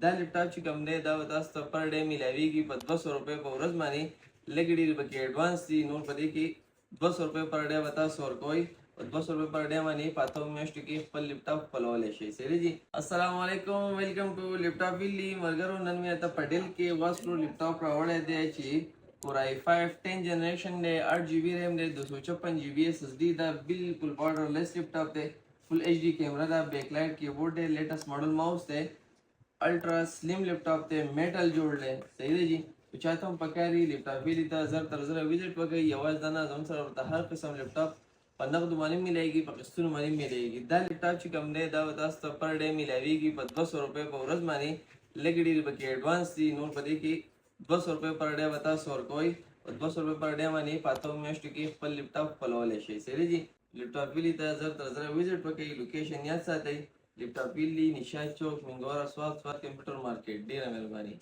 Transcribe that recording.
دا لپټاپ چې کوم دی دا به تاسو ته پر ډے میلاویږي په 200 روپۍ په ورځ باندې. لږ ډېر پکې ایډوانس دي، نور په دې کې 200 روپۍ پر ډے به تاسو ورکوئ. په 200 روپۍ پر ډے باندې په 8 میاشتو کې خپل لپټاپ خپلولی شئ. صحیح جی. السلام علیکم، ویلکم ټو لپټاپ ویلی. ملګرو نن مې ته په ډیل کې واسپرو لپټاپ راوړی دی چې Core i5 10 جنریشن دی، 8 جی بی ریم دی، 256 جی بی ایس ایس ڈی دا. بالکل بارډر لیس لپټاپ دی، فل ایچ डी کیمرا دا، بیک لایټ کیبورډ دی، لیټسٹ ماډل ماؤس دی، الټرا سلیم لپټاپ دی، میټل جوړ دی. صحیح دی جی. تو چاته هم پکاري لپټاپ ویلی ته زر تر زره وزټ وکړئ. یوازې دا نه زموږ سره ورته هر قسم لپټاپ په نغدو باندې میلایږي، په قسطونو باندې میلایږي. دا لپټاپ چې کوم دی دا به تاسو ته پر ډے میلاویږي په 200 روپۍ په ورځ باندې. لږ ډېر پکې ایډوانس دي، نور په دې کې 200 روپۍ پر ډے به تاسو ورکوئ. په 200 روپۍ پر ډے باندې په 8 میاشتو کې خپل لپټاپ خپلولی شئ. صحیح جی. لپټاپ ویلی ته زر تر زره وزټ وکړئ. لوکیشن یاد ساتئ، لپټاپ ویلی، نشاد چوک، منګورا، سوات کمپیوټر مارکیټ. ډېره مهرباني.